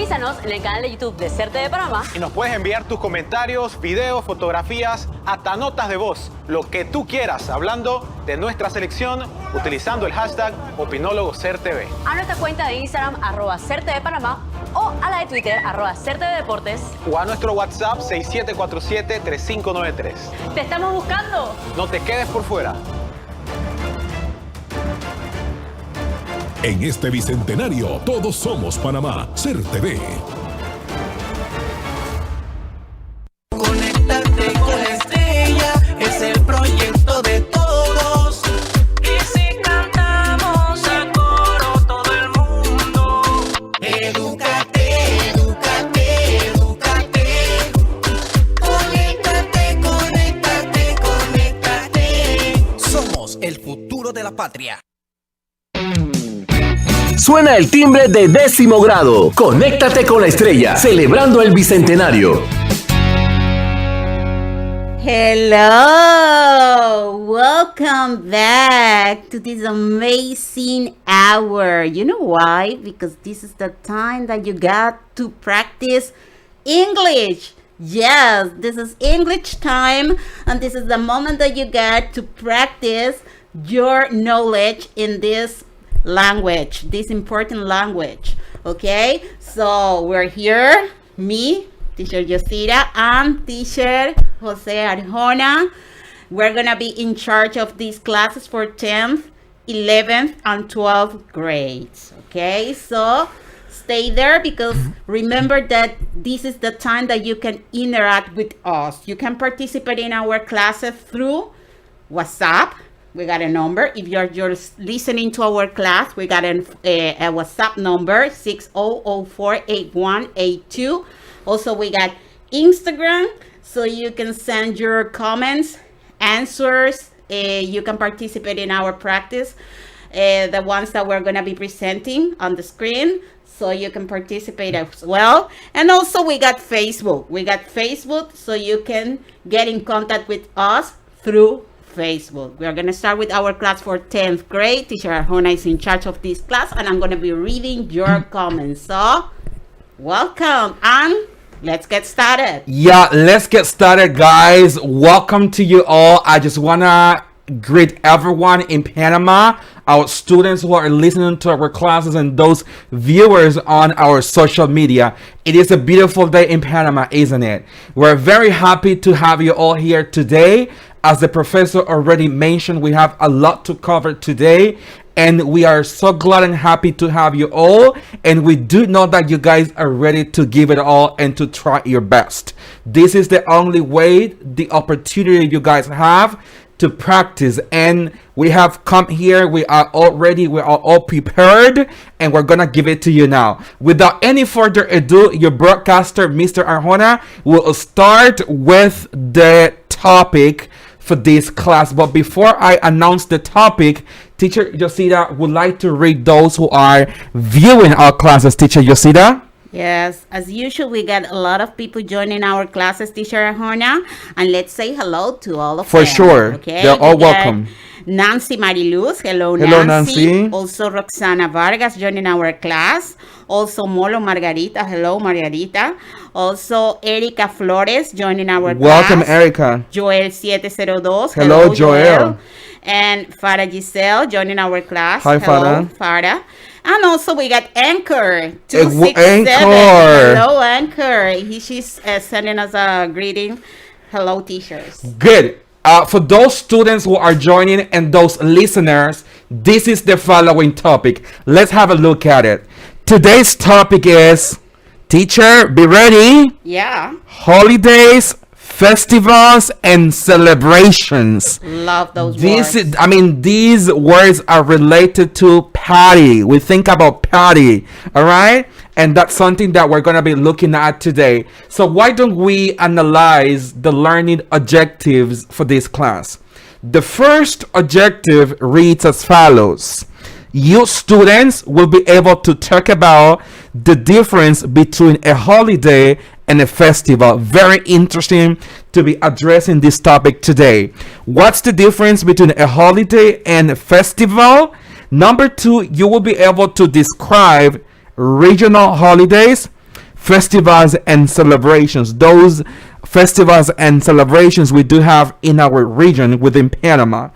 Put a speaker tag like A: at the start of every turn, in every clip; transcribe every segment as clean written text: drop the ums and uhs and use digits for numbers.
A: Sintonízanos en el canal de YouTube de CER TV Panamá.
B: Y nos puedes enviar tus comentarios, videos, fotografías, hasta notas de voz, lo que tú quieras, hablando de nuestra selección, utilizando el hashtag OpinólogosCERTV.
A: A nuestra cuenta de Instagram, @CERTVPanamá, o a la de Twitter, @CERTVDeportes.
B: O a nuestro WhatsApp 6747-3593.
A: ¡Te estamos buscando!
B: No te quedes por fuera.
C: En este bicentenario, todos somos Panamá. CER TV.
D: Conéctate con la estrella, es el proyecto de todos. Y si cantamos a coro todo el mundo. Edúcate, edúcate, edúcate. Conéctate, conéctate, conéctate. Somos el futuro de la patria.
E: Suena el timbre de 10º grado. Conéctate con la estrella, celebrando el bicentenario.
F: Hello, welcome back to this amazing hour. You know why? Because this is the time that you got to practice English. Yes, this is English time, and this is the moment that you got to practice your knowledge in this language, this important language. Okay, so we're here, me, Teacher Yosira, and Teacher Jose Arjona. We're gonna be in charge of these classes for 10th, 11th, and 12th grades. Okay, so stay there, because remember that this is the time that you can interact with us. You can participate in our classes through WhatsApp. We got a number. If you're just listening to our class, we got a WhatsApp number, 60048182. Also, we got Instagram, so you can send your comments, answers. You can participate in our practice, the ones that we're going to be presenting on the screen. So you can participate as well. And also, we got Facebook. We got Facebook, so you can get in contact with us through Facebook. We are going to start with our class for 10th grade. Teacher Arjona is in charge of this class, and I'm going to be reading your comments. So, welcome, and let's get started.
G: Yeah, let's get started, guys. Welcome to you all. I just want to greet everyone in Panama, our students who are listening to our classes, and those viewers on our social media. It is a beautiful day in Panama, isn't it? We're very happy to have you all here today. As the professor already mentioned, we have a lot to cover today, and we are so glad and happy to have you all. And we do know that you guys are ready to give it all and to try your best. This is the only way, the opportunity you guys have to practice, and we have come here. We are all prepared, and we're gonna give it to you now. Without any further ado, your broadcaster, Mr. Arjona, will start with the topic for this class. But before I announce the topic, Teacher Yosida would like to read those who are viewing our classes. Teacher Yosida?
F: Yes, as usual, we got a lot of people joining our classes, Teacher Arjona, and let's say hello to all of them.
G: For sure.
F: Okay,
G: they're all welcome.
F: Nancy Mariluz, hello
G: Nancy.
F: Also Roxana Vargas joining our class. Also Molo Margarita, hello Margarita. Also Erika Flores joining our class.
G: Welcome, Erika.
F: Joel 702,
G: hello Joel.
F: And Farah Giselle joining our class.
G: Hi,
F: hello Farah. And also we got Anchor 267.
G: Anchor.
F: Hello Anchor. She's sending us a greeting. Hello teachers.
G: Good. For those students who are joining and those listeners, this is the following topic. Let's have a look at it. Today's topic is, teacher, be ready.
F: Yeah.
G: Holidays, festivals, and celebrations.
F: Love those
G: words.
F: These
G: words are related to party. We think about party, all right? And that's something that we're going to be looking at today. So why don't we analyze the learning objectives for this class? The first objective reads as follows. You students will be able to talk about the difference between a holiday and a festival. Very interesting to be addressing this topic today. What's the difference between a holiday and a festival? Number two, you will be able to describe regional holidays, festivals and celebrations. Those festivals and celebrations we do have in our region within Panama.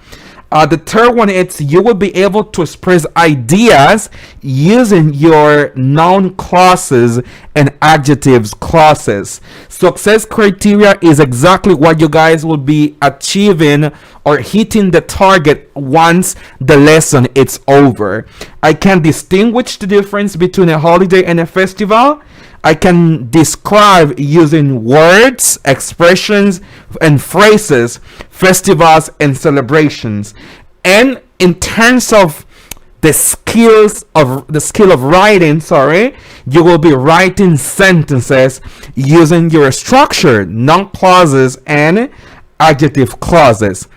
G: The third one is you will be able to express ideas using your noun clauses and adjectives clauses. Success criteria is exactly what you guys will be achieving or hitting the target once the lesson is over. I can distinguish the difference between a holiday and a festival. I can describe using words, expressions, and phrases, festivals and celebrations. And in terms of the skill of writing, you will be writing sentences using your structured noun clauses and adjective clauses.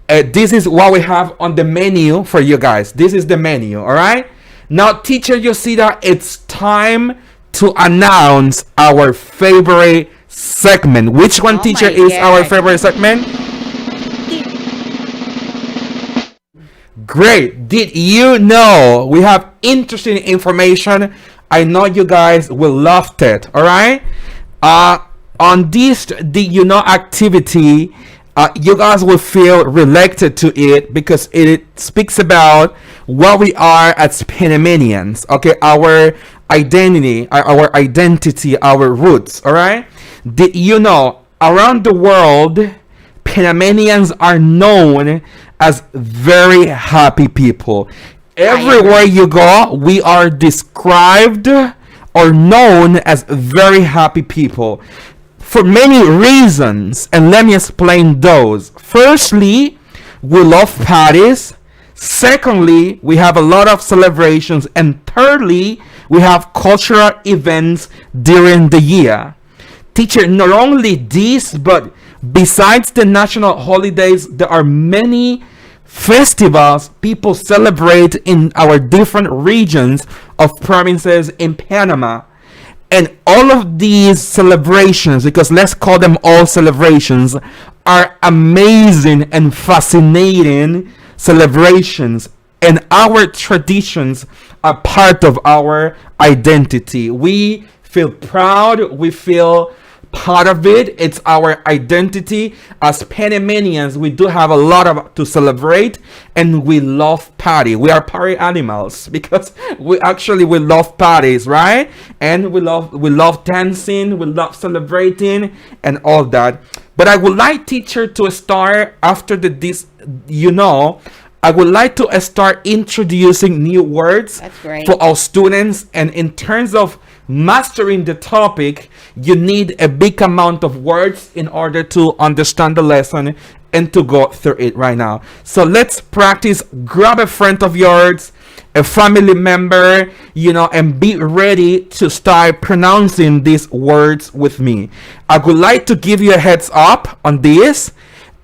G: This is what we have on the menu for you guys. This is the menu, all right? Now, teacher, you see that it's time to announce our favorite segment. Which one, teacher, is our favorite segment? Great. Did you know we have interesting information? I know you guys will love it. All right. On this Did You Know activity, you guys will feel related to it because it speaks about what we are as Panamanians. Okay, our identity, our roots. All right. Did you know around the world, Panamanians are known as very happy people? Everywhere you go, we are described or known as very happy people for many reasons, and let me explain those. Firstly, we love parties. Secondly, we have a lot of celebrations, and thirdly, we have cultural events during the year. Teacher, not only this, but besides the national holidays, there are many festivals people celebrate in our different regions of provinces in Panama. And all of these celebrations, because let's call them all celebrations, are amazing and fascinating celebrations. And our traditions are part of our identity. We feel proud, we feel part of it. It's our identity as Panamanians. We do have a lot to celebrate, and we love party. We are party animals because we love parties, right? And we love dancing, we love celebrating and all that. But I would like teacher to start after I would like to start introducing new words for our students. And in terms of mastering the topic, you need a big amount of words in order to understand the lesson and to go through it right now. So let's practice. Grab a friend of yours, a family member, and be ready to start pronouncing these words with me. I would like to give you a heads up on this.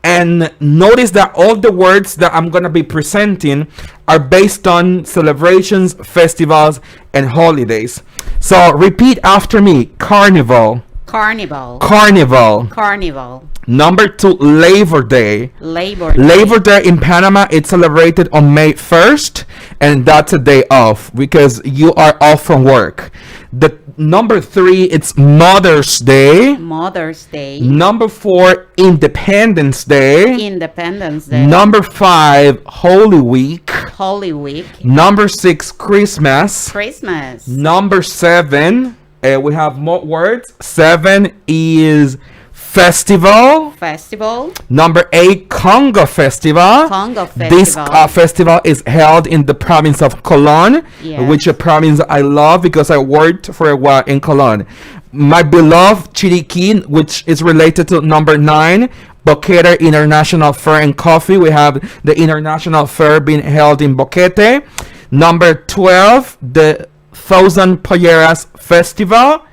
G: And notice that all the words that I'm going to be presenting are based on celebrations, festivals, and holidays. So repeat after me. Carnival.
F: Carnival.
G: Carnival.
F: Carnival.
G: Number 2, Labor Day.
F: Labor Day.
G: Labor Day in Panama, it's celebrated on May 1st, and that's a day off because you are off from work. The number 3, it's Mother's Day.
F: Mother's Day.
G: Number 4, Independence Day.
F: Independence Day.
G: Number 5, Holy Week.
F: Holy Week.
G: Number 6, Christmas.
F: Christmas.
G: Number 7, we have more words. 7 is Festival.
F: Festival.
G: Number 8, Congo Festival.
F: Congo Festival.
G: This festival is held in the province of Colón, which a province I love because I worked for a while in Colón. My beloved Chiriquí, which is related to number 9, Boquete International Fair and Coffee. We have the International Fair being held in Boquete. Number 12, the Thousand Polleras Festival.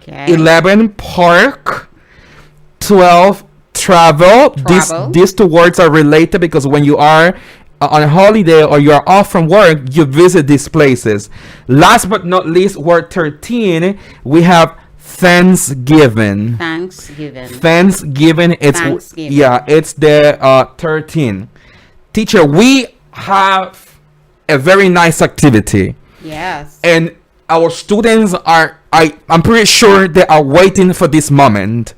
G: 11, Park. 12, travel. These two words are related because when you are on a holiday or you are off from work, you visit these places. Last but not least, word 13, we have Thanksgiving. Thanksgiving. It's the 13. Teacher, we have a very nice activity.
F: Yes.
G: And our students are I'm pretty sure they are waiting for this moment.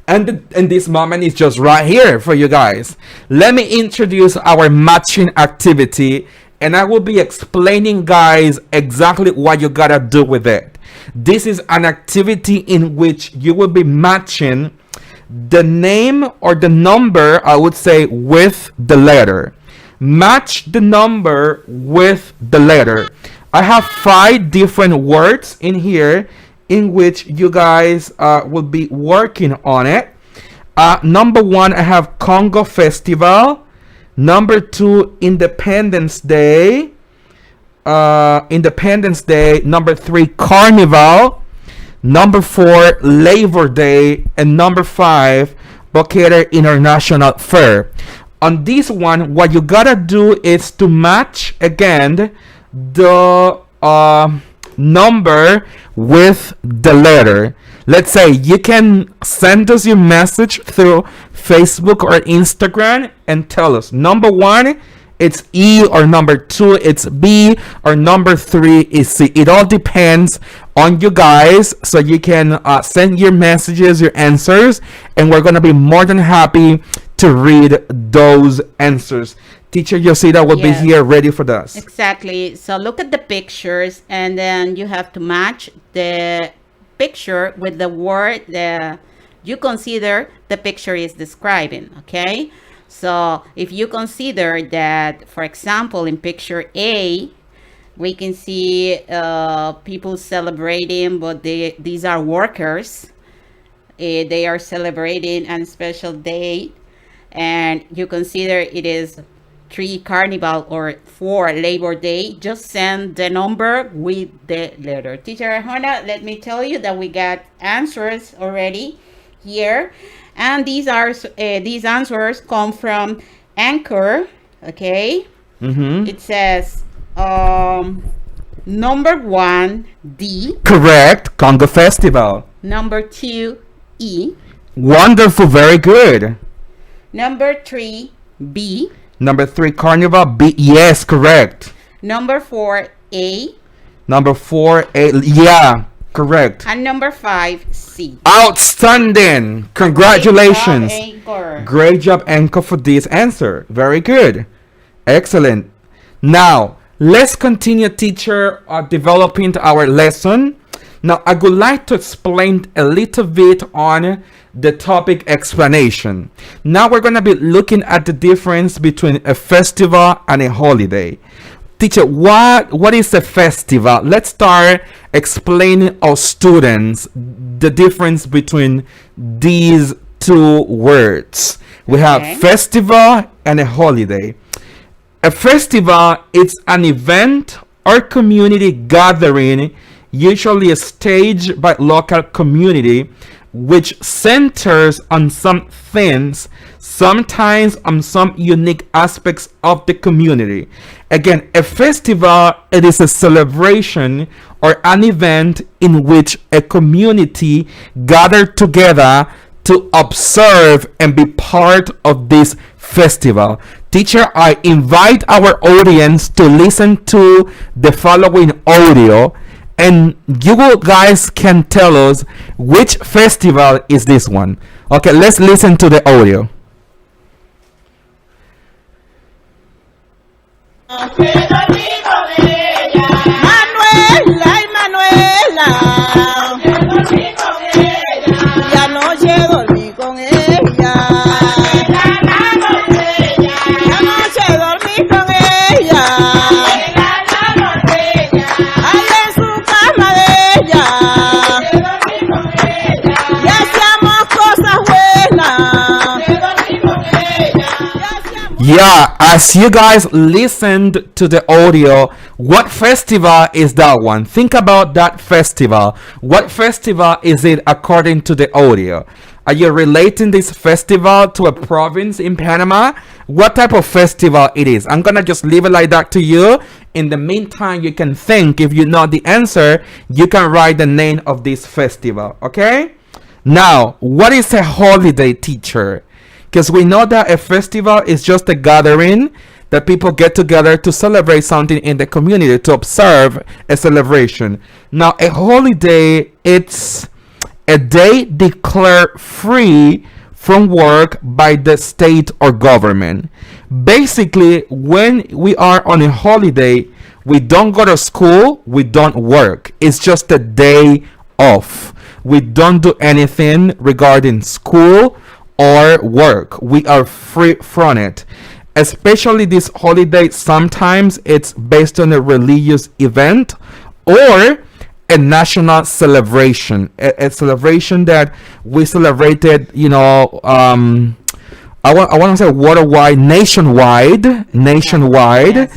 G: And this moment is just right here for you guys. Let me introduce our matching activity, and I will be explaining, guys, exactly what you gotta do with it. This is an activity in which you will be matching the name or the number, I would say, with the letter. Match the number with the letter. I have 5 different words in here in which you guys will be working on it. Number 1, I have Congo Festival. Number 2, Independence Day. Number 3, Carnival. Number 4, Labor Day. And number 5, Boquete International Fair. On this one, what you gotta do is to match again the number with the letter. Let's say you can send us your message through Facebook or Instagram and tell us, number 1 it's E, or number 2 it's B, or number 3 is C. It all depends on you guys, so you can send your messages, your answers, and we're gonna be more than happy to read those answers. Teacher Yosita will be here ready for this.
F: Exactly. So look at the pictures, and then you have to match the picture with the word that you consider the picture is describing. Okay. So if you consider that, for example, in picture A, we can see people celebrating, but these are workers. They are celebrating a special day, and you consider it is 3 Carnival or 4 Labor Day. Just send the number with the letter. Teacher Hosanna, let me tell you that we got answers already here, and these answers come from Anchor. Okay. It says number 1, D.
G: Correct. Congo Festival.
F: Number 2, E.
G: Wonderful. Very good.
F: Number 3, B.
G: Number 3, Carnival. B. Yes, correct.
F: Number 4, A.
G: Number 4, A. Yeah, correct.
F: And number 5, C.
G: Outstanding. Congratulations.
F: Anchor.
G: Great job, Anchor, for this answer. Very good. Excellent. Now, let's continue, teacher, developing our lesson. Now, I would like to explain a little bit on the topic explanation. Now we're going to be looking at the difference between a festival and a holiday. Teacher, what is a festival? Let's start explaining our students the difference between these 2 words. We have festival and a holiday. A festival is an event or community gathering, usually staged by local community, which centers on some things, sometimes on some unique aspects of the community. Again, a festival, it is a celebration or an event in which a community gathered together to observe and be part of this festival. Teacher, I invite our audience to listen to the following audio, and you guys can tell us which festival is this one. Okay, let's listen to the audio.
H: Ya anoche dormí con ella. Anoche dormí con ella. Allá en su cama de ella. Y hacíamos cosas buenas.
G: Yeah, as you guys listened to the audio, what festival is that one? Think about that festival. What festival is it according to the audio? Are you relating this festival to a province in Panama? What type of festival it is? I'm gonna just leave it like that to you. In the meantime, you can think. If you know the answer, you can write the name of this festival, okay? Now, what is a holiday, teacher? Because we know that a festival is just a gathering that people get together to celebrate something in the community, to observe a celebration. Now, a holiday, it's a day declared free from work by the state or government. Basically, when we are on a holiday, we don't go to school, we don't work. It's just a day off. We don't do anything regarding school or work. We are free from it. Especially this holiday, sometimes it's based on a religious event or a national celebration, a celebration that we celebrated, I want to say worldwide, nationwide,
F: Yes,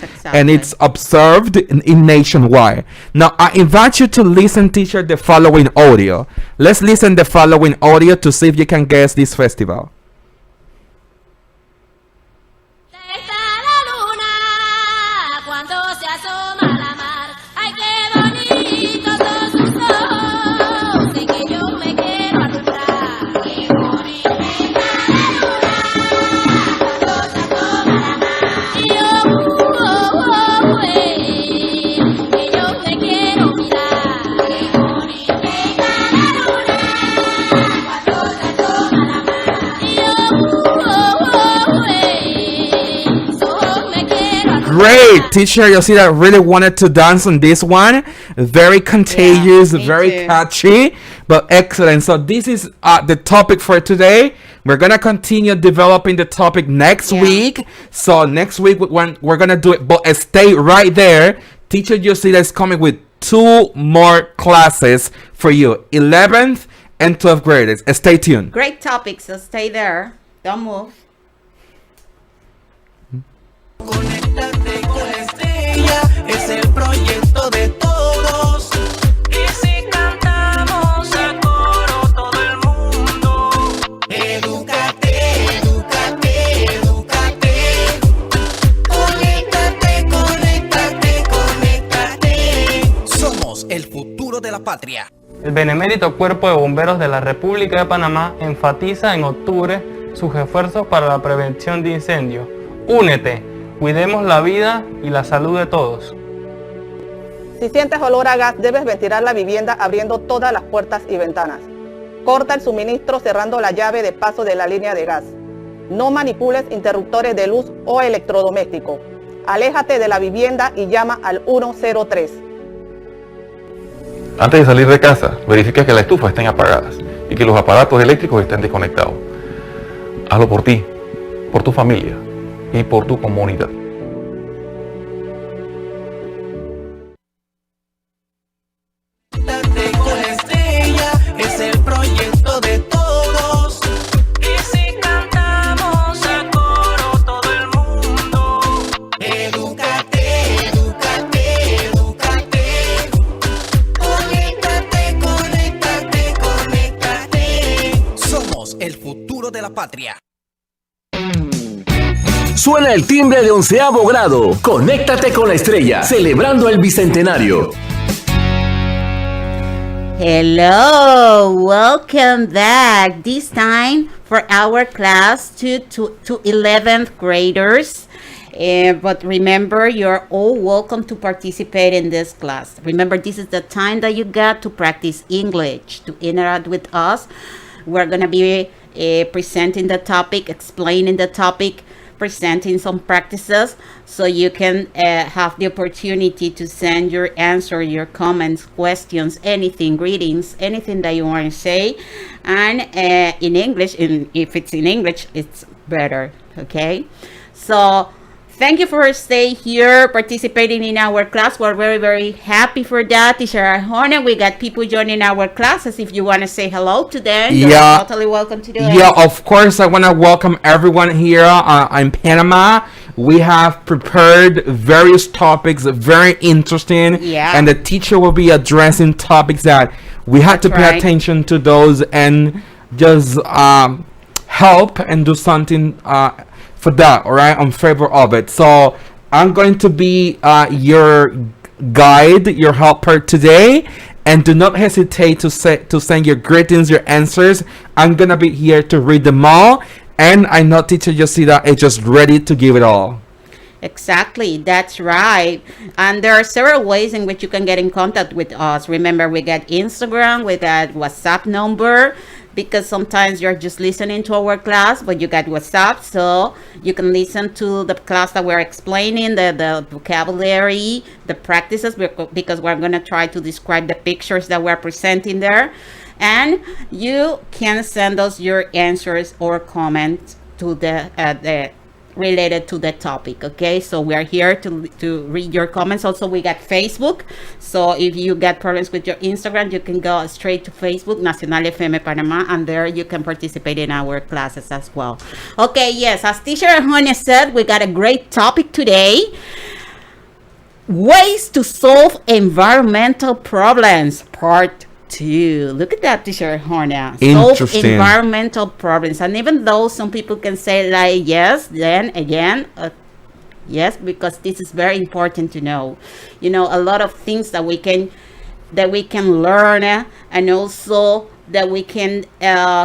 F: exactly.
G: and it's observed in nationwide. Now, I invite you to listen, teacher, the following audio. Let's listen the following audio to see if you can guess this festival.
I: Está la luna cuando se asoma a la mar. Ay, qué bonitos son sus ojos, de que yo me quiero alumbrar. Qué bonita está la luna cuando se asoma a la mar. Y yo, que yo te quiero mirar. Qué bonita está la luna cuando se asoma a la mar. Y yo,
G: Great, teacher. You see that I really wanted to dance on this one. Very contagious,
F: me
G: very
F: too.
G: catchy, but excellent. So this is the topic for today. We're gonna continue developing the topic next week. So next week when we're gonna do it, but stay right there. Teacher Yosida is coming with 2 more classes for you, 11th and 12th graders. Stay tuned.
F: Great topic, so stay there. Don't move.
D: Conéctate con la estrella, es el proyecto de todos. Y si cantamos a coro todo el mundo. Edúcate, edúcate, edúcate. Conéctate, conéctate, conéctate. Somos el futuro de la patria.
J: El Benemérito Cuerpo de Bomberos de la República de Panamá enfatiza en octubre sus esfuerzos para la prevención de incendios. Únete, cuidemos la vida y la salud de todos.
K: Si sientes olor a gas, debes ventilar la vivienda abriendo todas las puertas y ventanas. Corta el suministro cerrando la llave de paso de la línea de gas. No manipules interruptores de luz o electrodoméstico. Aléjate de la vivienda y llama al 103.
L: Antes de salir de casa, verifica que las estufas estén apagadas y que los aparatos eléctricos estén desconectados. Hazlo por ti, por tu familia y por tu comunidad.
D: Conéctate con la estrella, es el proyecto de todos. Y si cantamos a coro todo el mundo. Edúcate, edúcate, edúcate. Conéctate, conéctate, conéctate. Somos el futuro de la patria.
E: Suena el timbre de 11º grado. Conéctate con la estrella, celebrando el bicentenario.
F: Hello, welcome back. This time for our class to 11th graders. But remember, you're all welcome to participate in this class. Remember, this is the time that you got to practice English, to interact with us. We're going to be presenting the topic, explaining the topic, presenting some practices, so you can have the opportunity to send your answer, your comments, questions, anything, greetings, anything that you want to say. And in English, if it's in English, it's better, okay? So thank you for staying here, participating in our class. We're very, very happy for that. Teacher Arjona, we got people joining our classes. If you want to say hello to them, you're totally welcome to do it.
G: Yeah, of course. I want to welcome everyone here in Panama. We have prepared various topics, very interesting.
F: Yeah.
G: And the teacher will be addressing topics that we had to pay attention to those and just help and do something for that, all right, in favor of it. So I'm going to be your guide, your helper today, and do not hesitate to send your greetings, your answers. I'm gonna be here to read them all, and I know teacher Yosida is just ready to give it all.
F: Exactly, that's right. And there are several ways in which you can get in contact with us. Remember, we got Instagram, we got WhatsApp number, because sometimes you're just listening to our class, but you got WhatsApp, so you can listen to the class that we're explaining, the vocabulary, the practices, because we're going to try to describe the pictures that we're presenting there. And you can send us your answers or comments to the related to the topic. Okay, so we are here to read your comments. Also, we got Facebook, so if you got problems with your Instagram, you can go straight to Facebook, Nacional FM Panamá, and there you can participate in our classes as well. Okay, yes, as teacher Hosanna said, we got a great topic today: ways to solve environmental problems, part 2. Look at that, teacher Hosanna. Solve environmental problems. And even though some people can say like yes, then again, yes, because this is very important to know. You know, a lot of things that we can learn, and also that we can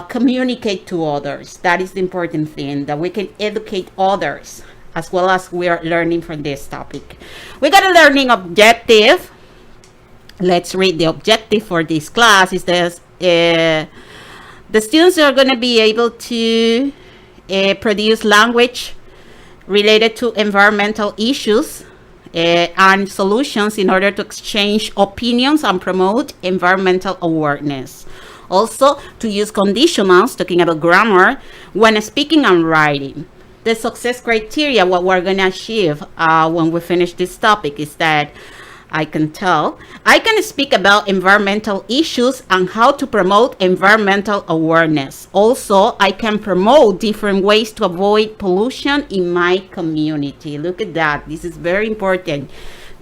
F: communicate to others. That is the important thing, that we can educate others as well as we are learning from this topic. We got a learning objective. Let's read the objective for this class. Is this the students are going to be able to produce language related to environmental issues and solutions in order to exchange opinions and promote environmental awareness. Also, to use conditionals, talking about grammar, when speaking and writing. The success criteria, what we're going to achieve when we finish this topic, is that I can speak about environmental issues and how to promote environmental awareness. Also, I can promote different ways to avoid pollution in my community. Look at that. This is very important,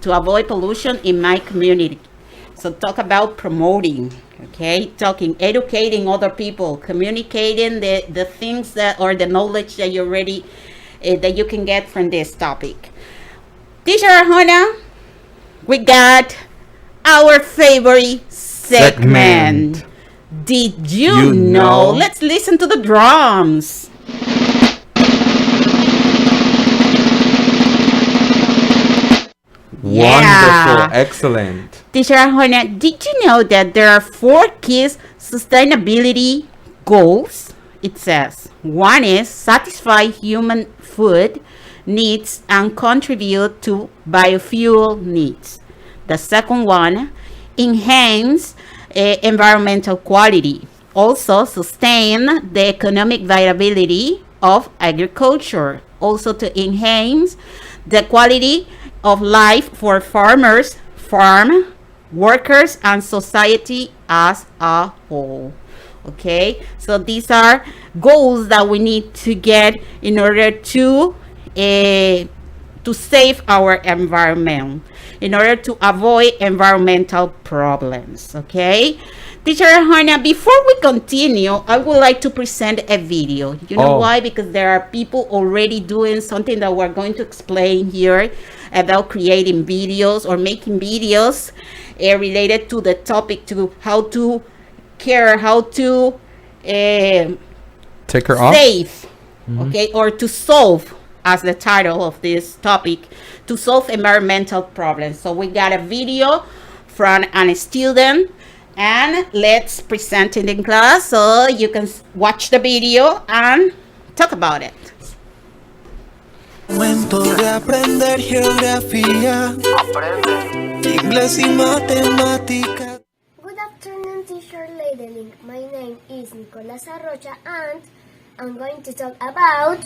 F: to avoid pollution in my community. So talk about promoting, okay? Educating other people, communicating the things that, or the knowledge that you already, that you can get from this topic. Teacher Hosanna, we got our favorite segment. Did you know? Let's listen to the drums.
G: Wonderful, excellent.
F: Teacher Hosanna, did you know that there are 4 key sustainability goals? It says, 1 is satisfy human food needs and contribute to biofuel needs. The second one, enhance environmental quality. Also, sustain the economic viability of agriculture. Also, to enhance the quality of life for farmers, farm workers, and society as a whole. Okay, so these are goals that we need to get in order to save our environment, in order to avoid environmental problems. Okay, Teacher Hosanna, before we continue, I would like to present a video. You know why? Because there are people already doing something that we're going to explain here about creating videos or making videos related to the topic, to how to care, how to
G: take her off,
F: save, okay, or to solve, as the title of this topic, to solve environmental problems. So we got a video from a student, and let's present it in class so you can watch the video and talk about it.
D: Momento de aprender geografía, inglés y matemática.
M: Good afternoon, teacher Leideling. My name is Nicolas Arrocha, and I'm going to talk about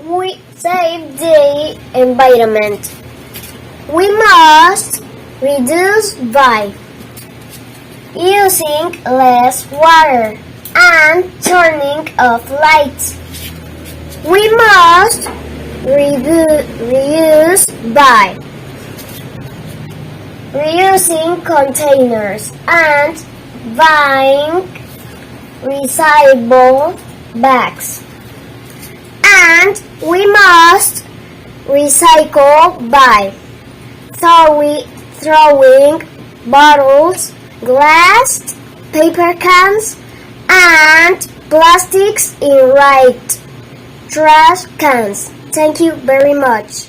M: we save the environment. We must reduce by using less water and turning off lights. We must reuse by reusing containers and buying recyclable bags. And we must recycle by throwing bottles, glass, paper cans, and plastics in right trash cans. Thank you very much.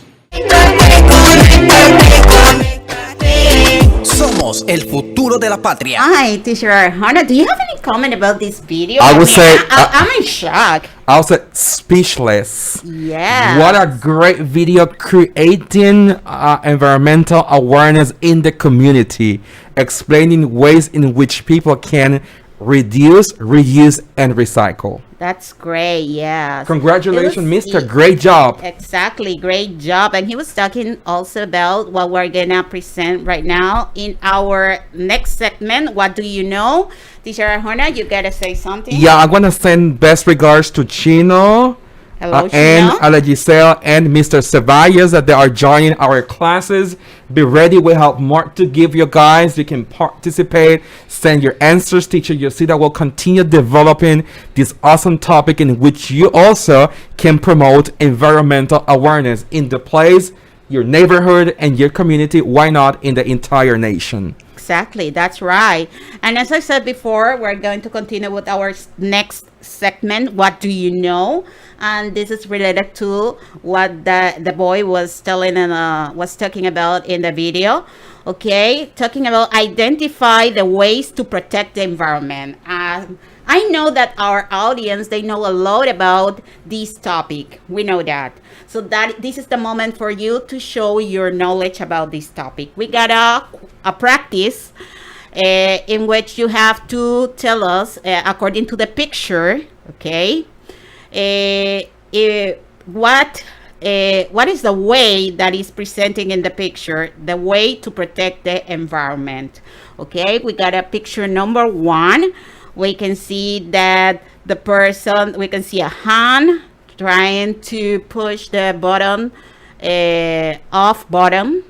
N: Somos el futuro de la patria.
F: Hi, teacher Hannah. Do you have any comment about this video?
G: I would say
F: I'm in shock.
G: I was speechless.
F: Yeah.
G: What a great video creating environmental awareness in the community, explaining ways in which people can reduce, reuse, and recycle.
F: That's great, yeah.
G: Congratulations, Mr. Great job.
F: Exactly, great job. And he was talking also about what we're gonna present right now in our next segment. What do you know? Teacher Arjona, you gotta say something.
G: Yeah, I want to send best regards to Chino.
F: Hello,
G: and
F: Chino.
G: Ala Giselle and Mr. Ceballos that they are joining our classes. Be ready. We have more to give you guys. You can participate. Send your answers, teacher. You'll see that we'll continue developing this awesome topic in which you also can promote environmental awareness in the place, your neighborhood, and your community. Why not in the entire nation?
F: Exactly, that's right. And as I said before, we're going to continue with our next segment, What Do You Know? And this is related to what the boy was telling and was talking about in the video. Okay, talking about identify the ways to protect the environment. I know that our audience, they know a lot about this topic. We know that. So that this is the moment for you to show your knowledge about this topic. We got a practice in which you have to tell us, according to the picture, okay, what is the way that is presenting in the picture, the way to protect the environment. Okay, we got a picture number 1. We can see that the person, we can see a hand trying to push the button, off button,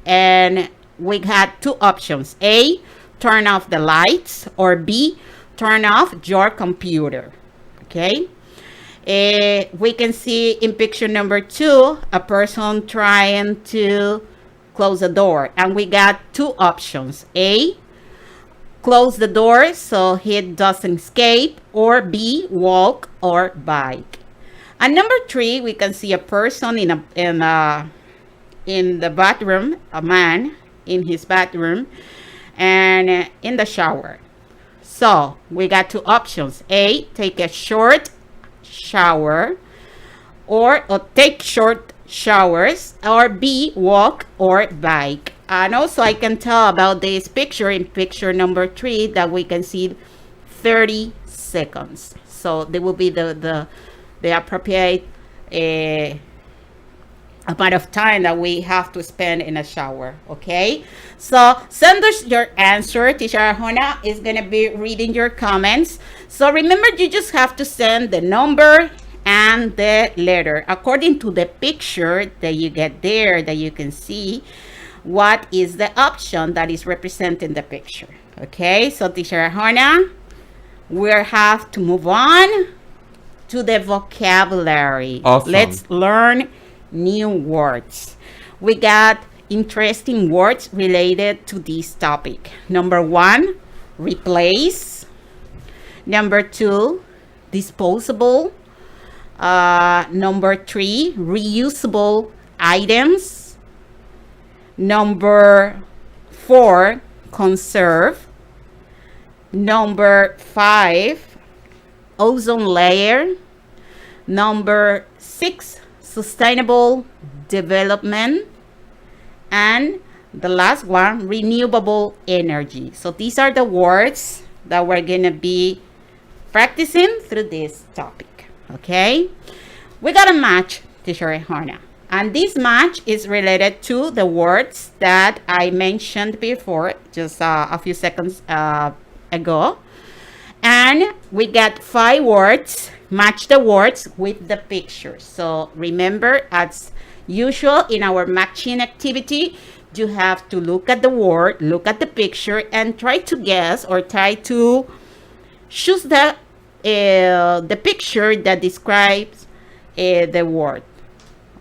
F: and we had 2 options. A, turn off the lights, or B, turn off your computer. Okay, we can see in picture number 2 a person trying to close the door, and we got 2 options. A, close the door so he doesn't escape, or B, walk or bike. And number 3, we can see a person in the bathroom, a man in his bathroom, and in the shower. So we got 2 options. A, take a short shower, or take short showers, or B, walk or bike. And also I can tell about this picture in picture number 3 that we can see 30 seconds. So they will be the appropriate amount of time that we have to spend in a shower. Okay, so send us your answer. Teacher Arjona is going to be reading your comments. So remember, you just have to send the number and the letter according to the picture that you get there, that you can see what is the option that is representing the picture. Okay, so Teacher Arjona, we have to move on to the vocabulary.
G: Awesome.
F: Let's learn new words. We got interesting words related to this topic. Number 1, replace. Number 2, disposable. Number 3, reusable items. Number 4, conserve. Number 5, ozone layer. Number 6, sustainable development. And the last one, renewable energy. So these are the words that we're going to be practicing through this topic. Okay, we got a match, Teacher Arjona, and this match is related to the words that I mentioned before, just a few seconds ago. And we got 5 words. Match the words with the pictures. So remember, as usual in our matching activity, you have to look at the word, look at the picture, and try to guess or try to choose the picture that describes the word.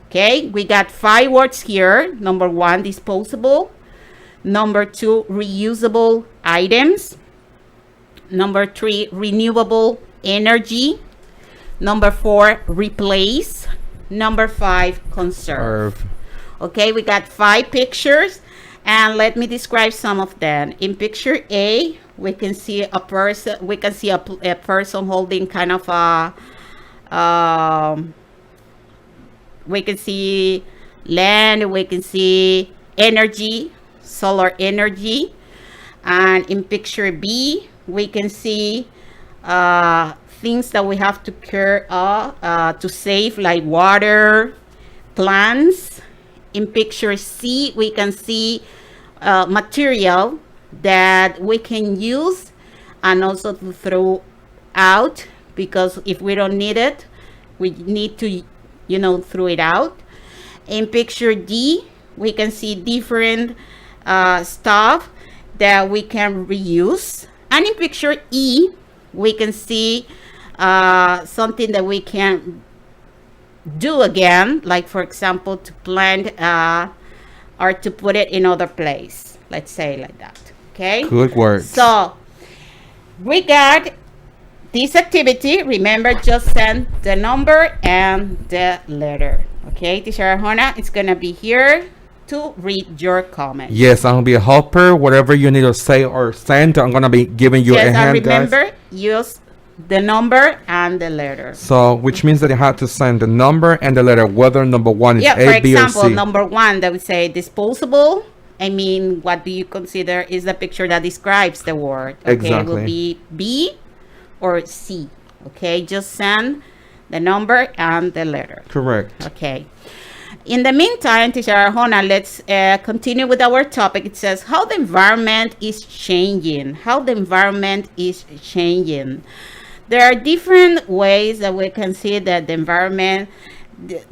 F: Okay, we got 5 words here. Number 1, disposable. Number 2, reusable items. Number 3, renewable energy. Number 4, replace. Number 5, conserve. Okay, we got 5 pictures, and let me describe some of them. In picture A, we can see a person. We can see a person holding kind of a. We can see land. We can see energy, solar energy, and in picture B, we can see things that we have to care to save, like water, plants. In picture C, we can see material that we can use and also to throw out, because if we don't need it, we need to, throw it out. In picture D, we can see different stuff that we can reuse. And in picture E, we can see something that we can do again, like for example to plant or to put it in other place, let's say like that. Okay,
G: good work.
F: So we got this activity. Remember, just send the number and the letter. Okay, Teacher Arjona is gonna be here to read your comments.
G: Yes, I'm gonna be a helper. Whatever you need to say or send, I'm gonna be giving you a hand.
F: Remember,
G: guys.
F: Use the number and the letter.
G: So, which means that you have to send the number and the letter, whether number 1 is A, B, or C.
F: For example, number 1, that would say disposable. I mean, what do you consider is the picture that describes the word? Okay,
G: exactly.
F: It will be B or C. Okay, just send the number and the letter.
G: Correct.
F: Okay. In the meantime, Teacher Arjona, let's continue with our topic. It says how the environment is changing. How the environment is changing. There are different ways that we can see that the environment,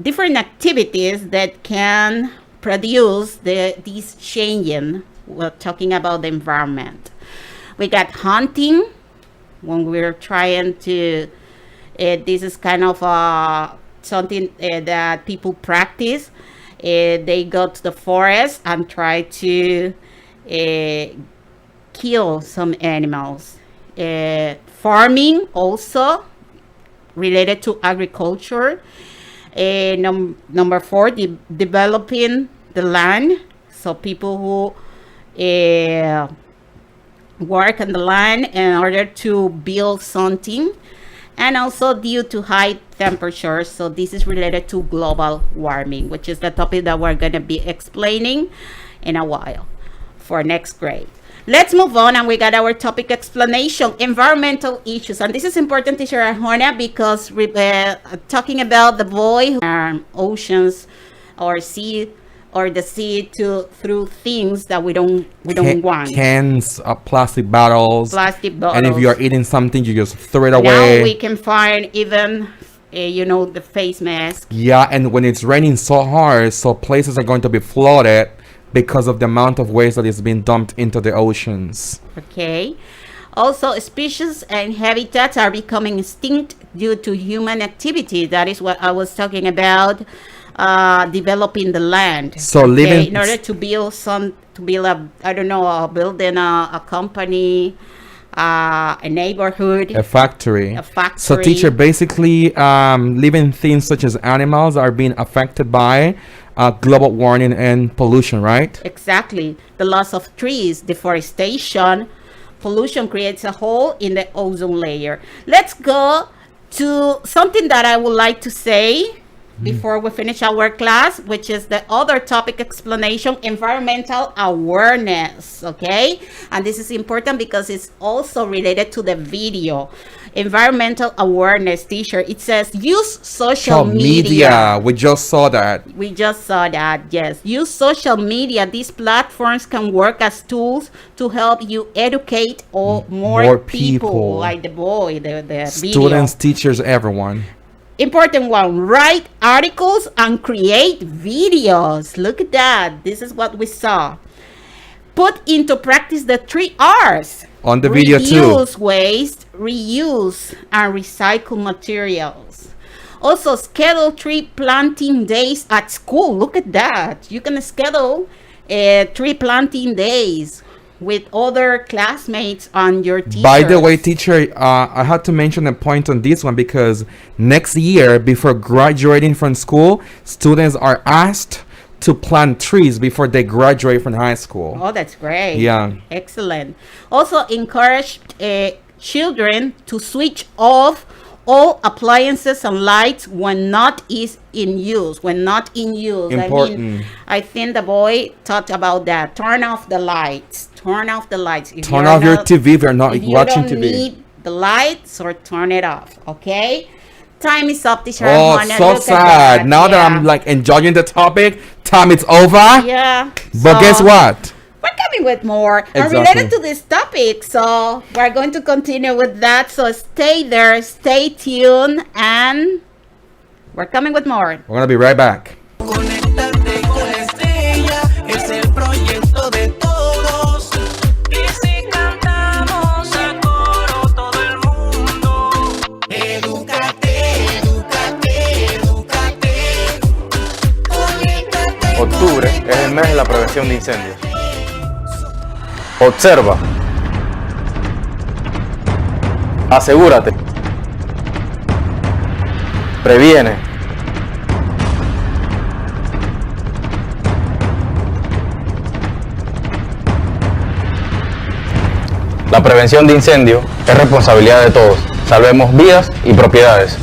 F: different activities that can produce this changing. We're talking about the environment. We got hunting, when we're trying to, this is kind of something that people practice. They go to the forest and try to kill some animals. Farming also related to agriculture. Number 4, developing the land. So people who work on the land in order to build something. And also due to high temperatures. So this is related to global warming, which is the topic that we're going to be explaining in a while for next grade. Let's move on, and we got our topic explanation, environmental issues. And this is important, Teacher Arjona, because we're talking about the void, oceans or sea, or the sea through things that we don't want.
G: Cans, plastic bottles. And if you're eating something, you just throw it away.
F: Now we can find even, the face mask.
G: Yeah, and when it's raining so hard, so places are going to be flooded because of the amount of waste that is being dumped into the oceans.
F: Okay. Also, species and habitats are becoming extinct due to human activity. That is what I was talking about. Developing the land.
G: So living
F: in order to build a building, a company, a neighborhood,
G: a factory. So
F: So
G: teacher, basically living things such as animals are being affected by global warming and pollution, right?
F: Exactly. The loss of trees, deforestation, pollution creates a hole in the ozone layer. Let's go to something that I would like to say before we finish our class, which is the other topic explanation, environmental awareness. Okay, and this is important because it's also related to the video. Environmental awareness, teacher. It says use social media.
G: We just saw that.
F: Yes, use social media. These platforms can work as tools to help you educate more people, like the
G: students,
F: video.
G: teachers, everyone.
F: Important one, write articles and create videos. Look at that. This is what we saw. Put into practice the 3 R's.
G: On the video too.
F: Reduce waste, reuse, and recycle materials. Also, schedule tree planting days at school. Look at that. You can schedule tree planting days with other classmates and your teachers.
G: By the way, teacher, I had to mention a point on this one because next year, before graduating from school, students are asked to plant trees before they graduate from high school.
F: Oh, that's great.
G: Yeah.
F: Excellent. Also, encourage children to switch off all appliances and lights when not in use.
G: Important.
F: I think the boy talked about that. Turn off the lights. If
G: Turn
F: you're
G: off your
F: not-
G: TV if you're not
F: if
G: watching
F: you don't
G: TV.
F: need the lights, or turn it off. Okay. Time is up, teacher.
G: Oh,
F: Juana.
G: so
F: Look at
G: sad.
F: that.
G: Now that
F: Yeah.
G: I'm like enjoying the topic, time is over.
F: Yeah.
G: But
F: So,
G: guess what?
F: we're coming with more
G: Exactly.
F: related to this topic, so we're going to continue with that. So stay there, stay tuned, and we're coming with more.
G: We're gonna be right back.
D: Conéctate con la estrella, es el proyecto de todos. Y si cantamos a coro todo el mundo. Edúcate, edúcate, edúcate. Conéctate.
J: Octubre es el mes de la prevención de incendios. Observa. Asegúrate. Previene. La prevención de incendios es responsabilidad de todos. Salvemos vidas y propiedades.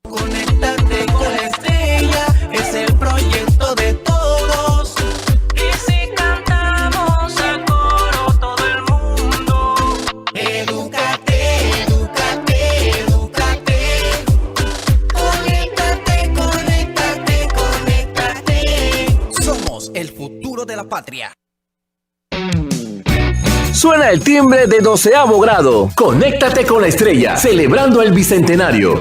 D: Conéctate con la estrella, es el proyecto de todos. Y si cantamos a coro todo el mundo. Edúcate, edúcate, edúcate. Conéctate, conéctate, conéctate.
N: Somos el futuro de la patria.
E: Suena el timbre de 12º grado. Conéctate con la estrella, celebrando el bicentenario.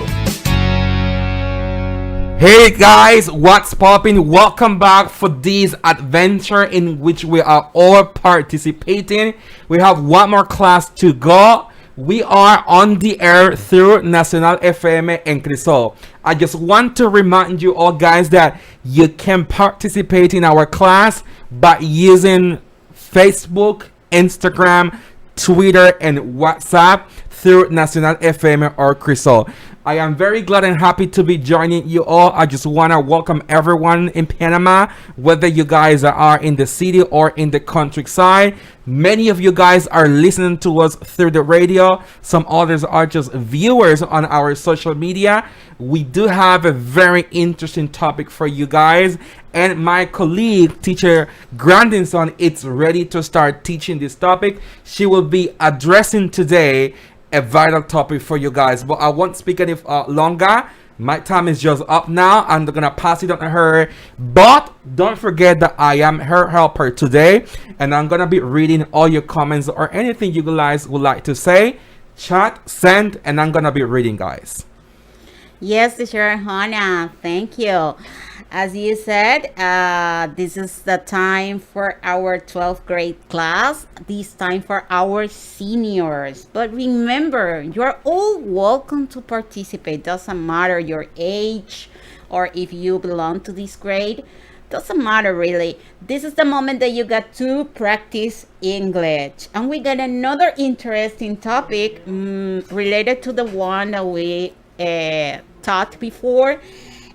G: Hey guys, what's poppin'? Welcome back for this adventure in which we are all participating. We have one more class to go. We are on the air through Nacional FM and Crisol. I just want to remind you all guys that you can participate in our class by using Facebook, Instagram, Twitter, and WhatsApp through Nacional FM or Crisol. I am very glad and happy to be joining you all. I just want to welcome everyone in Panama, whether you guys are in the city or in the countryside. Many of you guys are listening to us through the radio. Some others are just viewers on our social media. We do have a very interesting topic for you guys. And my colleague, teacher Grandinson, is ready to start teaching this topic. She will be addressing today a vital topic for you guys, but I won't speak any longer. My time is just up now. I'm gonna pass it on to her, but don't forget that I am her helper today, and I'm gonna be reading all your comments or anything you guys would like to say. Chat, send, and I'm gonna be reading, guys.
F: Yes, teacher Hannah, thank you. As you said, this is the time for our 12th grade class. This time for our seniors. But remember, you're all welcome to participate. Doesn't matter your age or if you belong to this grade. Doesn't matter really. This is the moment that you got to practice English. And we got another interesting topic related to the one that we taught before.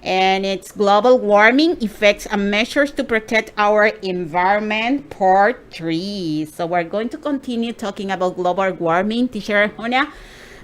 F: And it's global warming effects and measures to protect our environment, part 3. So we're going to continue talking about global warming, teacher Hona,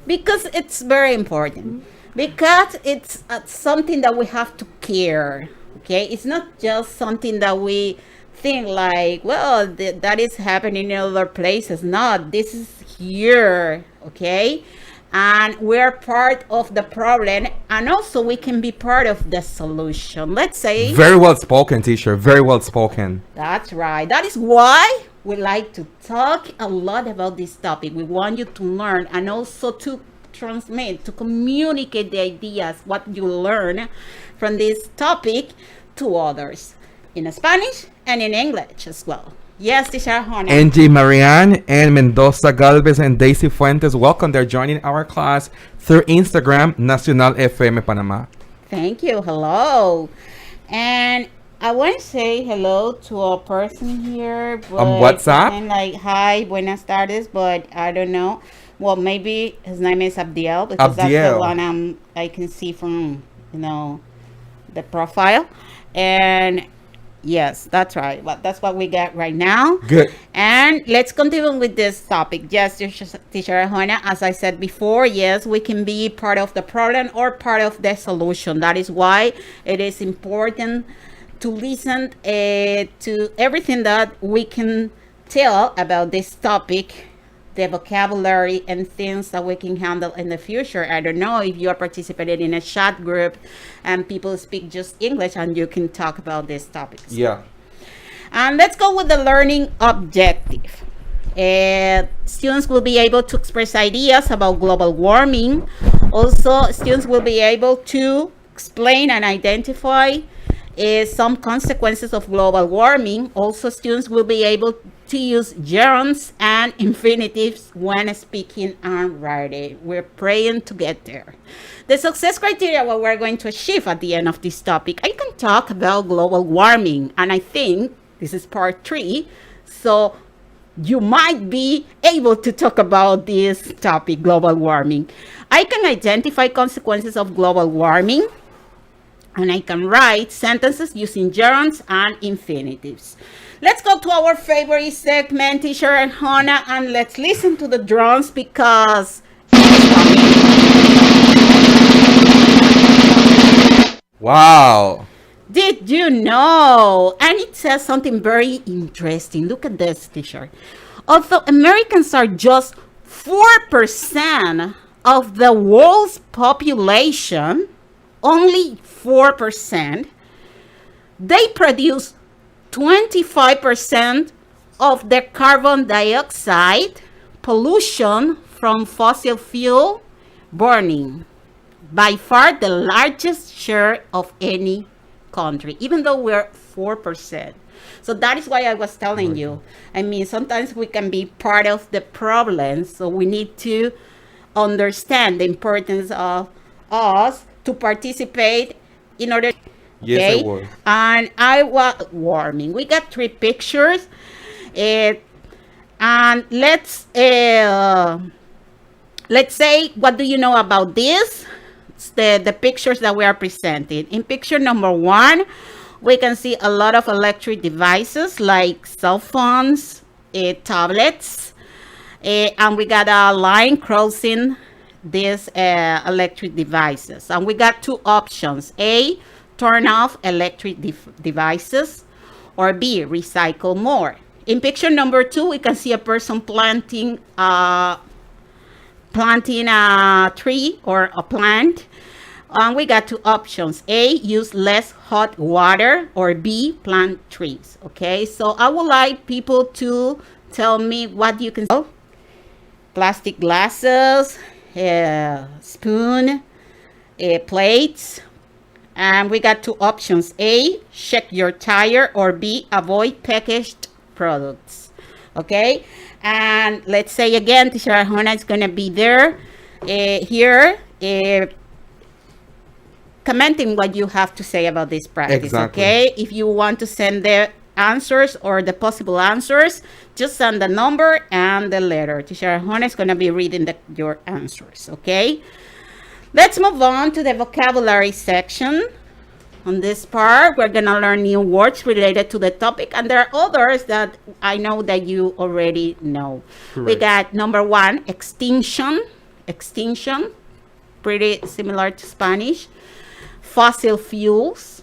F: because it's very important. Because it's something that we have to care. Okay, it's not just something that we think like, well, that is happening in other places. No, this is here. Okay. And we're part of the problem, and also we can be part of the solution. Let's say.
G: Very well spoken, teacher. Very well spoken.
F: That's right. That is why we like to talk a lot about this topic. We want you to learn and also to transmit, to communicate the ideas, what you learn from this topic to others in Spanish and in English as well. Yes, teacher Hona.
G: Angie Marianne and Mendoza Galvez and Daisy Fuentes, welcome. They're joining our class through Instagram, Nacional FM Panamá.
F: Thank you. Hello. And I want to say hello to a person here.
G: What's up?
F: And like, hi, buenas tardes, but I don't know. Well, maybe his name is Abdiel, because that's the one I can see from, the profile. And yes, that's right. But that's what we got right now.
G: Good.
F: And let's continue with this topic. Yes, Teacher Hosanna, as I said before, yes, we can be part of the problem or part of the solution. That is why it is important to listen to everything that we can tell about this topic, the vocabulary and things that we can handle in the future. I don't know if you are participating in a chat group and people speak just English and you can talk about these topics.
G: Yeah.
F: And let's go with the learning objective. Students will be able to express ideas about global warming. Also, students will be able to explain and identify some consequences of global warming. Also, students will be able to use gerunds and infinitives when speaking and writing. We're praying to get there. The success criteria, what we're going to achieve at the end of this topic, I can talk about global warming, and I think this is part 3, so you might be able to talk about this topic, global warming. I can identify consequences of global warming, and I can write sentences using gerunds and infinitives. Let's go to our favorite segment, Teacher and Hannah, and let's listen to the drums because
G: wow.
F: Did you know? And it says something very interesting. Look at this, Teacher. Although Americans are just 4% of the world's population, only 4%, they produce 25% of the carbon dioxide pollution from fossil fuel burning. By far the largest share of any country, even though we're 4%. So that is why I was telling you. I mean, sometimes we can be part of the problem, so we need to understand the importance of us to participate in order.
G: Yes, it was.
F: And I was warming. We got 3 pictures, and let's say, what do you know about this? It's the pictures that we are presenting. In picture number 1, we can see a lot of electric devices like cell phones, tablets, and we got a line crossing these electric devices. And we got 2 options: A, turn off electric devices, or B, recycle more. In picture number 2, we can see a person planting a tree or a plant. And we got 2 options: A, use less hot water, or B, plant trees. Okay, so I would like people to tell me what you can see. Plastic glasses, spoon, plates. And we got 2 options: A, check your tire, or B, avoid packaged products. Okay, and let's say again, Teacher Arjona is going to be there here commenting what you have to say about this practice.
G: Exactly.
F: Okay, if you want to send the answers or the possible answers, just send the number and the letter. Teacher Arjona is going to be reading your answers. Okay, let's move on to the vocabulary section. On this part, we're gonna learn new words related to the topic, and there are others that I know that you already know. Correct. We got number 1, extinction, pretty similar to Spanish. Fossil fuels,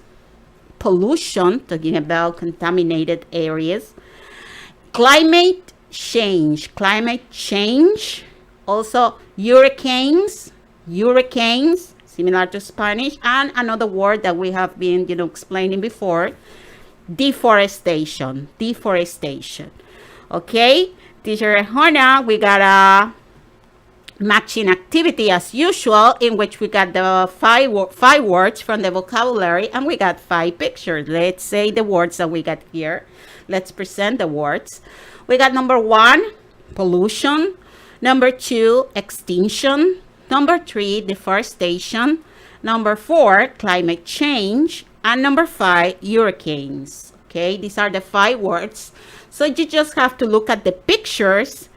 F: pollution, talking about contaminated areas. Climate change, also hurricanes, similar to Spanish, and another word that we have been, explaining before, deforestation. Okay, Teacher Arjona, we got a matching activity as usual, in which we got the five words from the vocabulary, and we got 5 pictures. Let's say the words that we got here. Let's present the words. We got number 1, pollution. Number 2, extinction. Number 3, deforestation. Number 4, climate change. And number 5, hurricanes. Okay, these are the 5 words. So you just have to look at the pictures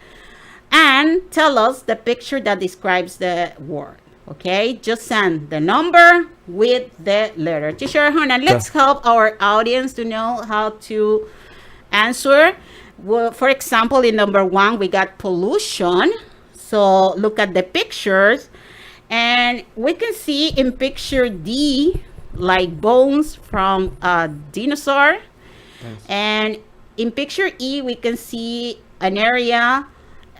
F: and tell us the picture that describes the word. Okay, just send the number with the letter. Teacher Hannah, let's help our audience to know how to answer. Well, for example, in number 1, we got pollution. So look at the pictures. And we can see in picture D, like bones from a dinosaur. Yes. And in picture E, we can see an area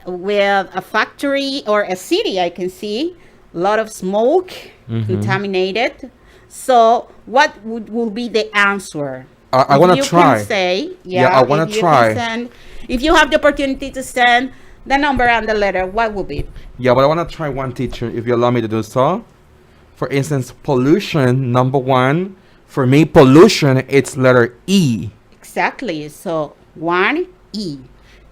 F: with a factory or a city. I can see a lot of smoke, contaminated. So what will be the answer?
G: I want to try.
F: Say,
G: I want to try.
F: If you have the opportunity to send the number and the letter, what will be?
G: Yeah, but I want to try one, teacher, if you allow me to do so. For instance, pollution, number 1. For me, pollution, it's letter E.
F: Exactly. So 1, E.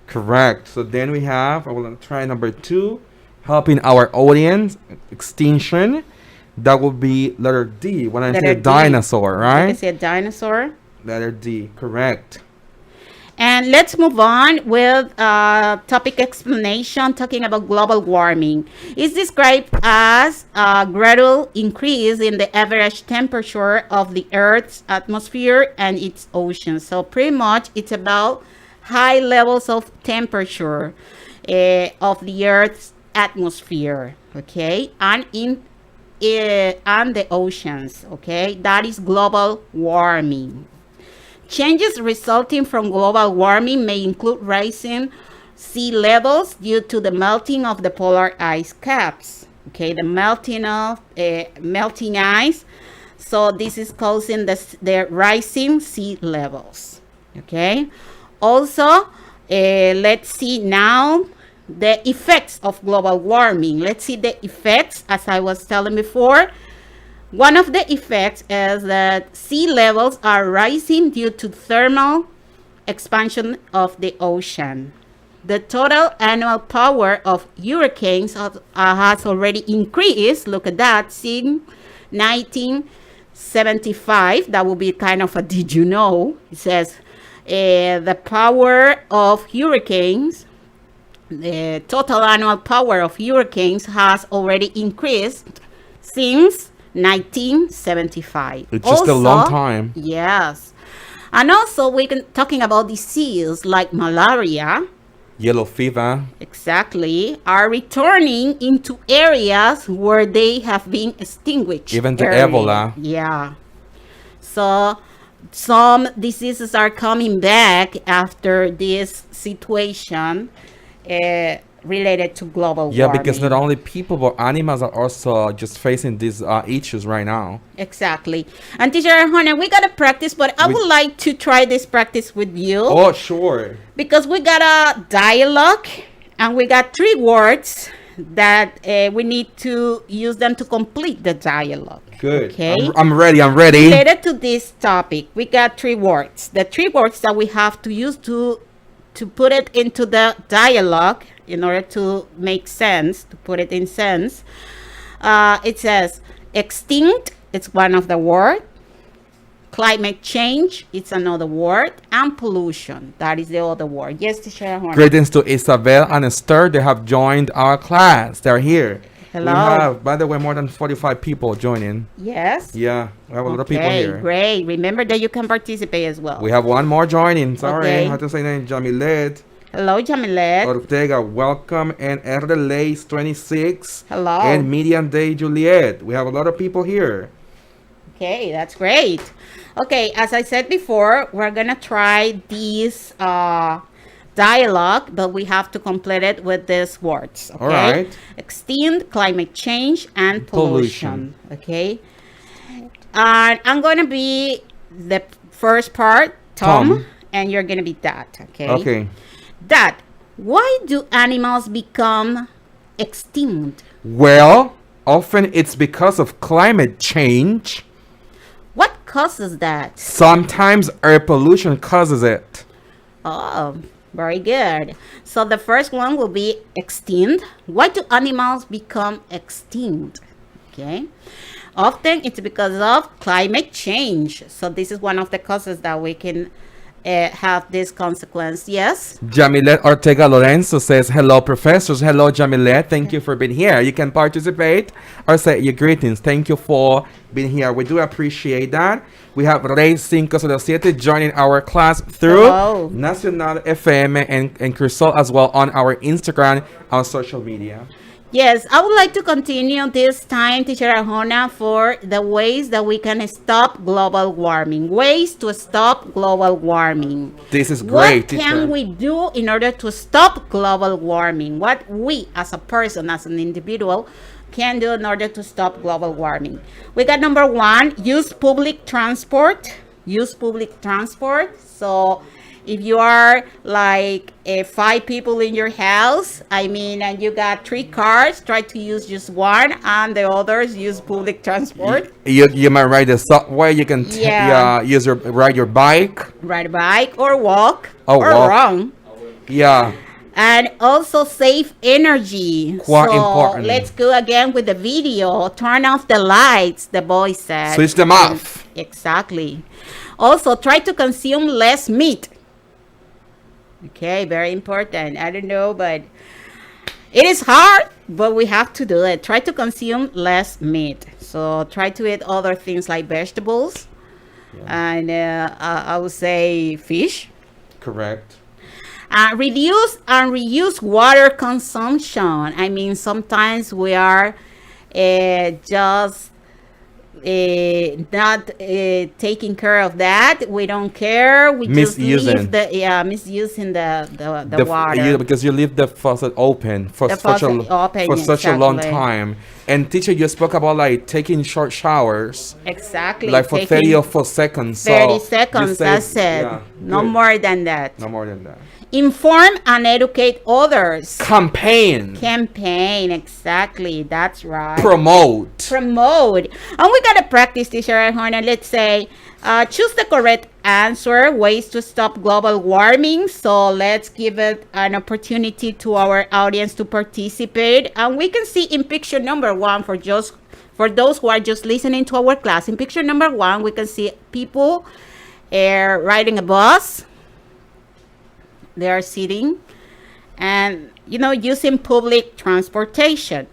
G: Correct. So then we have, I will try number 2, helping our audience, extinction. That would be letter D. When I say a dinosaur, right?
F: I say a dinosaur.
G: Letter D, correct.
F: And let's move on with topic explanation, talking about global warming. It's described as a gradual increase in the average temperature of the Earth's atmosphere and its oceans. So pretty much it's about high levels of temperature of the Earth's atmosphere, okay, and and the oceans, okay. That is global warming. Changes resulting from global warming may include rising sea levels due to the melting of the polar ice caps. Okay, the melting of melting ice. So this is causing the rising sea levels. Okay. Also, let's see now the effects of global warming. Let's see the effects, as I was telling before. One of the effects is that sea levels are rising due to thermal expansion of the ocean. The total annual power of hurricanes has already increased. Look at that, since 1975. That will be kind of a did you know. It says the power of hurricanes, the total annual power of hurricanes has already increased since 1975.
G: It's just a long time.
F: Yes. And also we can talking about disease like malaria,
G: yellow fever,
F: exactly, are returning into areas where they have been extinguished.
G: Even the Ebola.
F: Yeah. So some diseases are coming back after this situation related to global warming.
G: Yeah, because not only people but animals are also just facing these issues right now.
F: Exactly. And teacher Hosanna, we gotta practice, but I would like to try this practice with you.
G: Oh, sure.
F: Because we got a dialogue and we got 3 words that we need to use them to complete the dialogue.
G: Good.
F: Okay.
G: I'm ready.
F: Related to this topic, we got 3 words. The 3 words that we have to use to put it into the dialogue in order to make sense, to put it in sense. It says extinct, it's one of the word. Climate change, it's another word. And pollution, that is the other word. Yes, teacher.
G: Greetings to Isabel and Esther. They have joined our class. They're here.
F: Hello.
G: We have, by the way, more than 45 people joining.
F: Yes.
G: Yeah, we have a lot of people here.
F: Great. Remember that you can participate as well.
G: We have one more joining. Sorry,
F: okay.
G: I have to say name. Jamilet.
F: Hello, Jamilet.
G: Ortega, welcome. And Erdelace 26.
F: Hello.
G: And Median Day Juliet. We have a lot of people here.
F: Okay, that's great. Okay, as I said before, we're gonna try these dialogue, but we have to complete it with these words. Okay?
G: All right.
F: Extinct, climate change, and pollution. Okay. And I'm gonna be the first part, Tom, and you're gonna be Dad. Okay.
G: Okay.
F: Dad, why do animals become extinct?
G: Well, often it's because of climate change.
F: What causes that?
G: Sometimes air pollution causes it.
F: Oh, very good. So the first one will be extinct. Why do animals become extinct? Okay. Often it's because of climate change. So this is one of the causes that we can have this consequence. Yes.
G: Jamilet Ortega Lorenzo says, hello, professors. Hello, Jamilet. Thank you for being here. You can participate or say your greetings. Thank you for being here. We do appreciate that. We have Rey 507 joining our class through Nacional FM and Crisol as well on our Instagram, our social media.
F: Yes, I would like to continue this time, Teacher Arjona, for the ways that we can stop global warming. Ways to stop global warming.
G: This is great,
F: What
G: teacher.
F: can we do in order to stop global warming? What we, as a person, as an individual, can do in order to stop global warming? We got number one, use public transport. Use public transport. So if you are like 5 people in your house, and you got 3 cars, try to use just one, and the others use public transport.
G: You might ride the subway. You can ride your bike.
F: Ride a bike or walk
G: Oh,
F: or
G: walk.
F: run.
G: Yeah.
F: And also save energy.
G: Quite
F: so
G: important.
F: let's go again with the video. Turn off the lights, the boy said.
G: Switch them off.
F: Exactly. Also, try to consume less meat. Okay, very important. I don't know, but it is hard, but we have to do it. Try to consume less meat. So try to eat other things like vegetables, and I would say fish.
G: Correct.
F: Reduce and reuse water consumption. Sometimes we are just not taking care of that. We don't care. We just leave misusing the water.
G: Because you leave the faucet open for such a long time. And teacher, you spoke about like taking short showers.
F: Exactly.
G: Like for 30 or 4 seconds.
F: 30 seconds, that's it.
G: Yeah,
F: no
G: good.
F: more than that.
G: No more than that.
F: Inform and educate others.
G: Campaign,
F: exactly. That's right.
G: Promote.
F: And we got to practice, Teacher Arjona. Let's say, choose the correct answer, ways to stop global warming. So let's give it an opportunity to our audience to participate. And we can see in picture number 1 for those who are just listening to our class. In picture number 1, we can see people riding a bus. They are sitting and, using public transportation.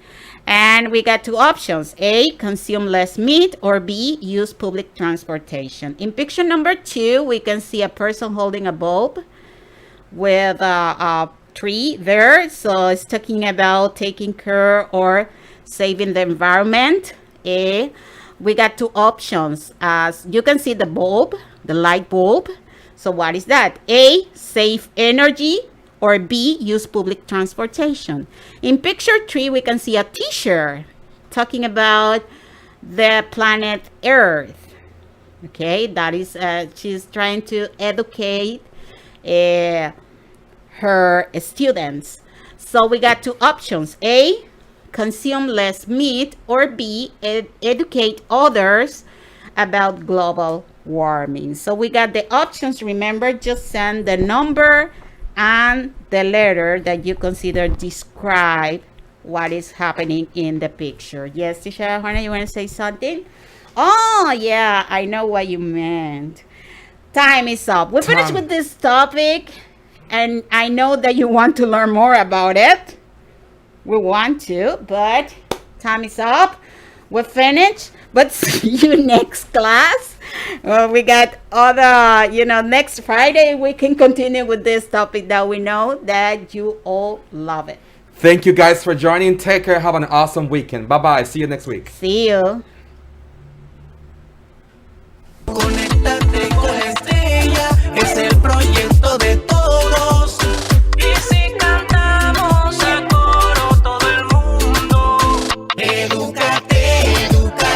F: And we got 2 options. A, consume less meat, or B, use public transportation. In picture number 2, we can see a person holding a bulb with a tree there. So it's talking about taking care or saving the environment. We got 2 options. As you can see the bulb, the light bulb. So what is that? A, save energy, or B, use public transportation. In picture 3, we can see a teacher talking about the planet Earth. Okay, that is, she's trying to educate her students. So we got 2 options. A, consume less meat, or B, educate others about global warming. So we got the options. Remember, just send the number and the letter that you consider describe what is happening in the picture. Yes, Teacher Arjona, you want to say something? Oh, yeah, I know what you meant. Time is up. We finished with this topic, and I know that you want to learn more about it. We want to, but time is up. We're finished, but see you next class. We got other, next Friday we can continue with this topic that we know that you all love it.
G: Thank you guys for joining. Take care. Have an awesome weekend. Bye-bye. See you next week.
F: See you.